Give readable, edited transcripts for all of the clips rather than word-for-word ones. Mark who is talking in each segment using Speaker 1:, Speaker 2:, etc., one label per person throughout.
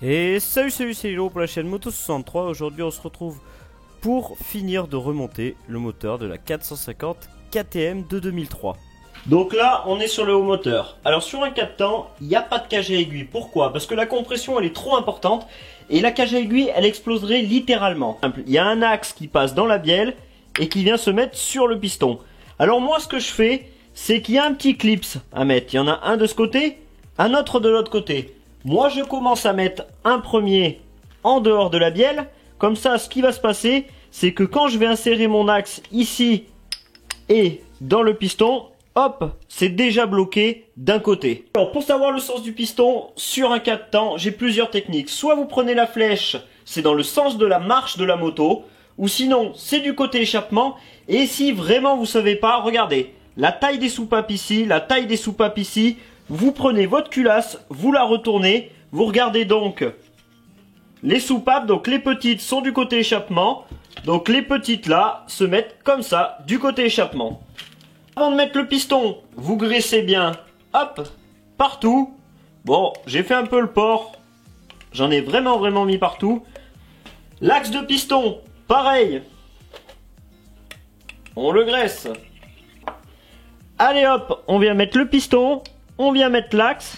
Speaker 1: Et salut, c'est Lilo pour la chaîne Moto63. Aujourd'hui on se retrouve pour finir de remonter le moteur de la 450 KTM de 2003. Donc là on est sur le haut moteur. Alors sur un 4 temps, il n'y a pas de cage à aiguille. Pourquoi? Parce que la compression elle est trop importante et la cage à aiguille elle exploserait littéralement. Il y a un axe qui passe dans la bielle et qui vient se mettre sur le piston. Alors moi ce que je fais, c'est qu'il y a un petit clips à mettre. Il y en a un de ce côté, un autre de l'autre côté. Moi je commence à mettre un premier en dehors de la bielle. Comme ça ce qui va se passer, c'est que quand je vais insérer mon axe ici et dans le piston, hop, c'est déjà bloqué d'un côté. Alors pour savoir le sens du piston sur un 4 temps, j'ai plusieurs techniques. Soit vous prenez la flèche, c'est dans le sens de la marche de la moto, ou sinon c'est du côté échappement. Et si vraiment vous savez pas, regardez, la taille des soupapes ici, la taille des soupapes ici. Vous prenez votre culasse, vous la retournez, vous regardez donc les soupapes, donc les petites sont du côté échappement, donc les petites là se mettent comme ça du côté échappement. Avant de mettre le piston, vous graissez bien, hop, partout. Bon, j'ai fait un peu le port, j'en ai vraiment mis partout. L'axe de piston, pareil, on le graisse. Allez hop, on vient mettre le piston. On vient mettre l'axe.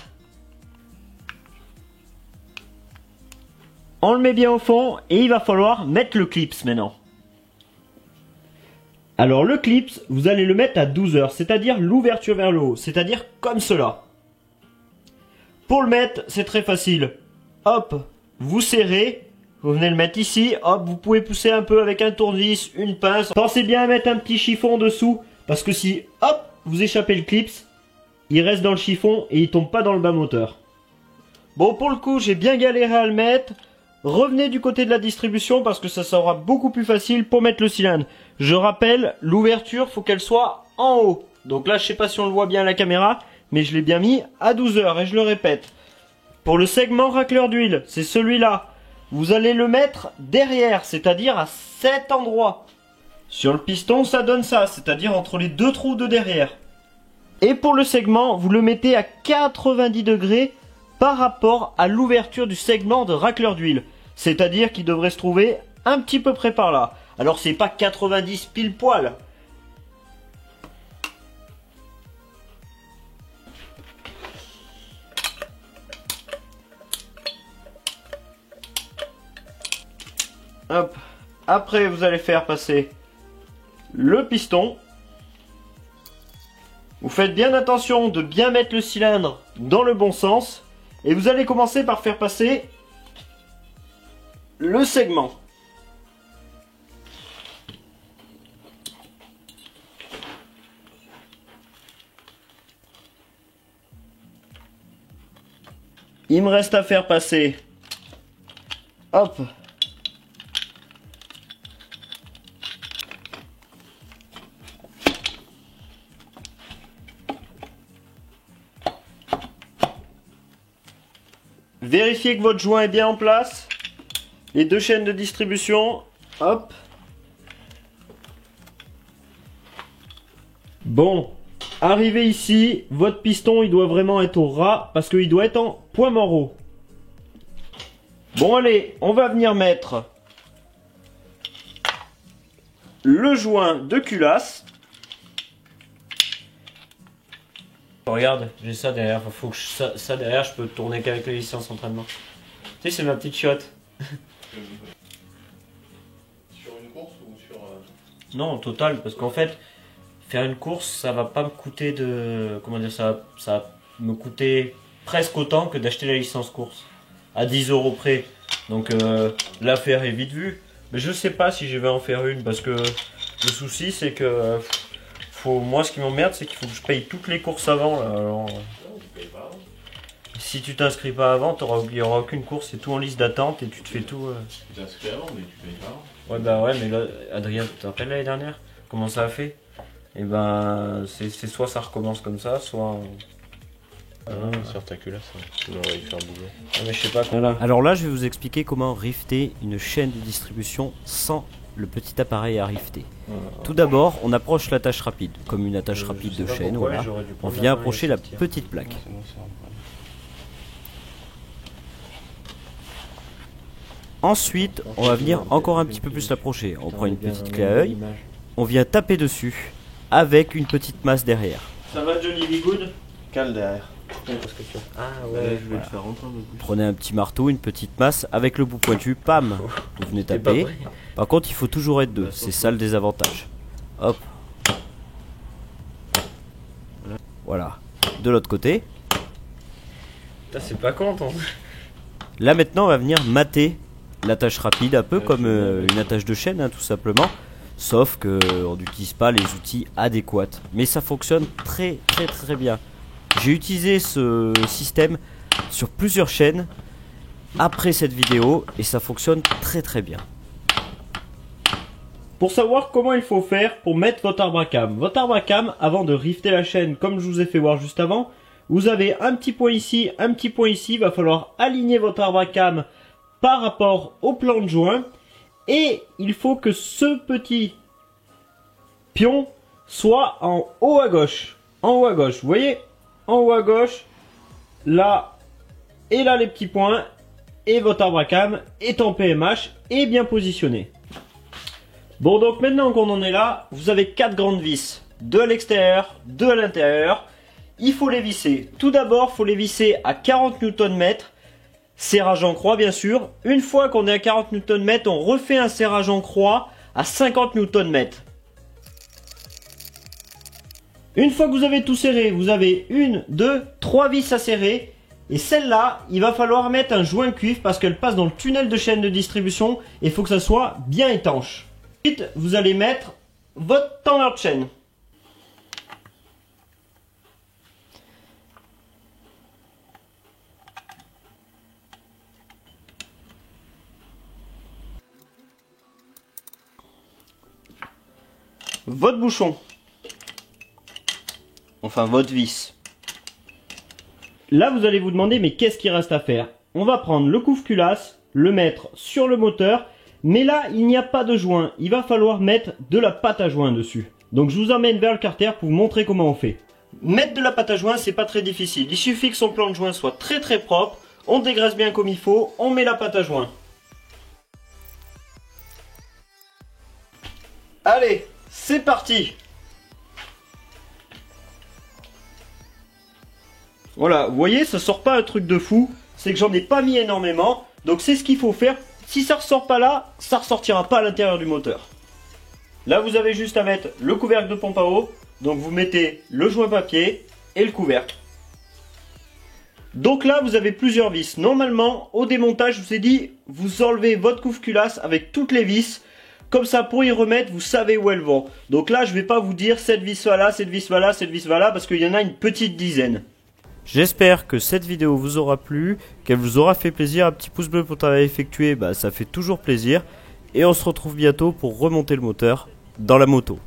Speaker 1: On le met bien au fond et il va falloir mettre le clips maintenant. Alors le clips, vous allez le mettre à 12 heures, c'est-à-dire l'ouverture vers le haut, c'est-à-dire comme cela. Pour le mettre, c'est très facile. Hop, vous serrez, vous venez le mettre ici, hop, vous pouvez pousser un peu avec un tournevis, une pince. Pensez bien à mettre un petit chiffon dessous, parce que si, hop, vous échappez le clips, il reste dans le chiffon et il tombe pas dans le bas moteur. Bon, pour le coup, j'ai bien galéré à le mettre. Revenez du côté de la distribution parce que ça sera beaucoup plus facile pour mettre le cylindre. Je rappelle, l'ouverture, faut qu'elle soit en haut. Donc là, je sais pas si on le voit bien à la caméra, mais je l'ai bien mis à 12 heures et je le répète. Pour le segment racleur d'huile, c'est celui-là. Vous allez le mettre derrière, c'est-à-dire à cet endroit. Sur le piston, ça donne ça, c'est-à-dire entre les deux trous de derrière. Et pour le segment, vous le mettez à 90 degrés par rapport à l'ouverture du segment de racleur d'huile. C'est-à-dire qu'il devrait se trouver un petit peu près par là. Alors c'est pas 90 pile poil. Hop. Après vous allez faire passer le piston. Vous faites bien attention de bien mettre le cylindre dans le bon sens. Et vous allez commencer par faire passer le segment. Il me reste à faire passer, hop, vérifiez que votre joint est bien en place. Les deux chaînes de distribution. Hop. Bon. Arrivé ici, votre piston il doit vraiment être au ras parce qu'il doit être en point mort haut. Bon allez, on va venir mettre le joint de culasse. Regarde, j'ai ça derrière, faut que ça derrière, je peux tourner qu'avec les licences entraînement. Tu sais, c'est ma petite chiotte.
Speaker 2: Sur une course ou sur...
Speaker 1: Non, en total, parce qu'en fait, faire une course, ça va pas me coûter de... Comment dire, ça va me coûter presque autant que d'acheter la licence course. À 10 € près. Donc l'affaire est vite vue. Mais je sais pas si je vais en faire une, parce que le souci, c'est que... Moi, ce qui m'emmerde, c'est qu'il faut que je paye toutes les courses avant. Là. Alors, si tu t'inscris pas avant, il n'y aura aucune course, c'est tout en liste d'attente et tu te fais tout.
Speaker 2: Tu t'inscris avant, mais tu payes pas avant.
Speaker 1: Ouais, bah ouais, mais là, Adrien, tu te rappelles l'année dernière comment ça a fait? Et ben, c'est soit ça recommence comme ça, soit.
Speaker 2: Sur ta culasse, tu devrais y faire bouger.
Speaker 1: Ah, mais je sais pas. Voilà. Alors là, je vais vous expliquer comment rifter une chaîne de distribution sans le petit appareil à rifter. Tout d'abord, on approche l'attache rapide, comme une attache rapide de chaîne. Voilà. On vient approcher la petite plaque. Ensuite, on va venir encore un petit peu plus l'approcher. On prend une petite clé à œil, on vient taper dessus avec une petite masse derrière. Ça va Johnny B. Good?
Speaker 2: Cale derrière.
Speaker 1: Ah ouais, je vais le faire rentrer un peu plus. Prenez un petit marteau, une petite masse, avec le bout pointu, pam, vous venez taper. Par contre, il faut toujours être deux, c'est ça le désavantage. Hop. Voilà. De l'autre côté.
Speaker 2: C'est pas con, ton.
Speaker 1: Là maintenant, on va venir mater l'attache rapide, un peu comme une attache de chaîne, hein, tout simplement. Sauf qu'on n'utilise pas les outils adéquats. Mais ça fonctionne très bien. J'ai utilisé ce système sur plusieurs chaînes après cette vidéo et ça fonctionne très bien. Pour savoir comment il faut faire pour mettre votre arbre à cam. Votre arbre à cam, avant de rifter la chaîne comme je vous ai fait voir juste avant, vous avez un petit point ici, un petit point ici. Il va falloir aligner votre arbre à cam par rapport au plan de joint. Et il faut que ce petit pion soit en haut à gauche. En haut à gauche, vous voyez? En haut à gauche, là et là les petits points, et votre arbre à cam est en PMH et bien positionné. Bon, donc maintenant qu'on en est là, vous avez 4 grandes vis, 2 à l'extérieur, 2 à l'intérieur. Il faut les visser. Tout d'abord, il faut les visser à 40 Nm, serrage en croix bien sûr. Une fois qu'on est à 40 Nm, on refait un serrage en croix à 50 Nm. Une fois que vous avez tout serré, vous avez 1, 2, 3 vis à serrer. Et celle-là, il va falloir mettre un joint cuivre parce qu'elle passe dans le tunnel de chaîne de distribution et il faut que ça soit bien étanche. Ensuite, vous allez mettre votre tendeur de chaîne. Votre bouchon. Enfin, votre vis. Là, vous allez vous demander, mais qu'est-ce qu'il reste à faire? On va prendre le couve-culasse, le mettre sur le moteur, mais là, il n'y a pas de joint. Il va falloir mettre de la pâte à joint dessus. Donc, je vous emmène vers le carter pour vous montrer comment on fait. Mettre de la pâte à joint, c'est pas très difficile. Il suffit que son plan de joint soit très propre, on dégraisse bien comme il faut, on met la pâte à joint. Allez, c'est parti! Voilà, vous voyez, ça sort pas un truc de fou, c'est que j'en ai pas mis énormément, donc c'est ce qu'il faut faire. Si ça ressort pas là, ça ressortira pas à l'intérieur du moteur. Là, vous avez juste à mettre le couvercle de pompe à eau, donc vous mettez le joint papier et le couvercle. Donc là, vous avez plusieurs vis. Normalement, au démontage, je vous ai dit, vous enlevez votre couve-culasse avec toutes les vis. Comme ça, pour y remettre, vous savez où elles vont. Donc là, je vais pas vous dire cette vis va là, cette vis va là, cette vis va là, parce qu'il y en a une petite dizaine. J'espère que cette vidéo vous aura plu, qu'elle vous aura fait plaisir. Un petit pouce bleu pour le travail effectué, ça fait toujours plaisir. Et on se retrouve bientôt pour remonter le moteur dans la moto.